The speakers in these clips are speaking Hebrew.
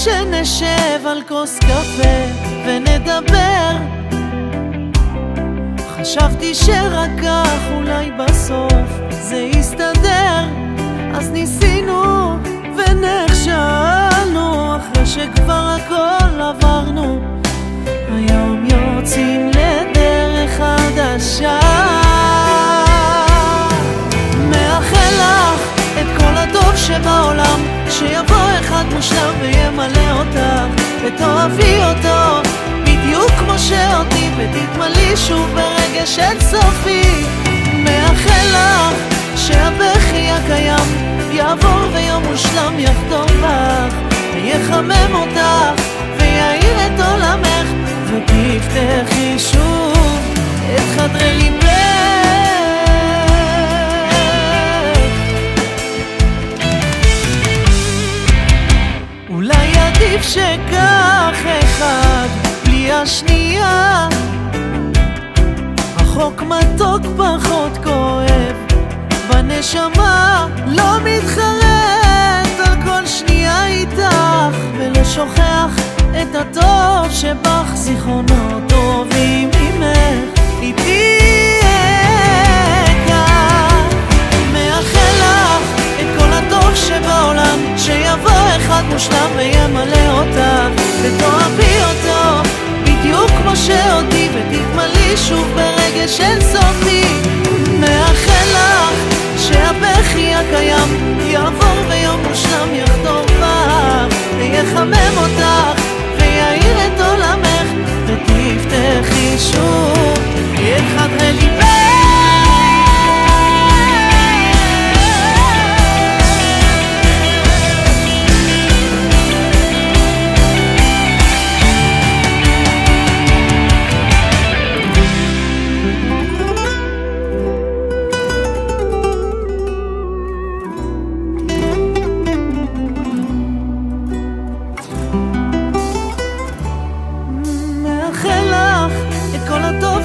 שנשב על כוס קפה ונדבר. חשבתי שרק כך אולי בסוף זה יסתדר, אז ניסינו ונכשלנו, אחרי שכבר הכל עברנו. היום יוצאים לדרך חדשה. מאחל לך את כל הטוב שבעולם, שיבוא אחד מושלם וימלא אותך, ותאהבי אותו בדיוק כמו שאותי, ותתמלאי שוב ברגש אינסופי. מאחל לך שהבכי הקיים יעבור ויום מושלם יחדור בך, ויחמם אותך ויעיר את עולמך, ותפתחי שוב את חדרי ליבך. אולי עדיף שכך אחד בלי השנייה, החוק מתוק פחות כואב בנשמה, לא מתחרט על כל שנייה איתך, ולא שוכח את הטוב שבך, זיכרונות טובים ממך איתי כאן. מאחל לך את כל הטוב שבעולם, שיבוא אחד מושלם וימלא אותך, ותאהבי אותו בדיוק כמו שאותי, ותתמלאי שוב ברגש אינסופי. מאחל לך שהבכי הקיים יעבור ויום מושלם יחדור בך, ויחמם אותך ויעיר את עולמך, ותפתחי שוב את חדרי ליבך.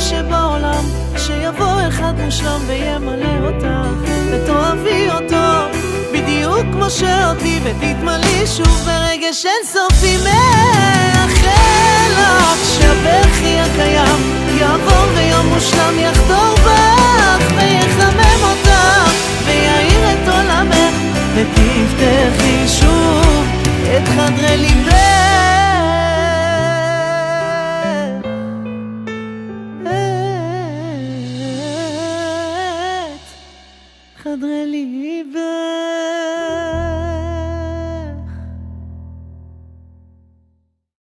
שבעולם, שיבוא אחד מושלם וימלא אותך, ותאהבי אותו בדיוק כמו שאותי, ותתמלאי שוב ברגש אינסופי. מאחל לך שהבכי הקיים יעבור ויום מושלם יחדור בך, ויחמם אותך ויעיר את עולמך, ותפתחי שוב את חדרי ליבך. חדרי ליבך.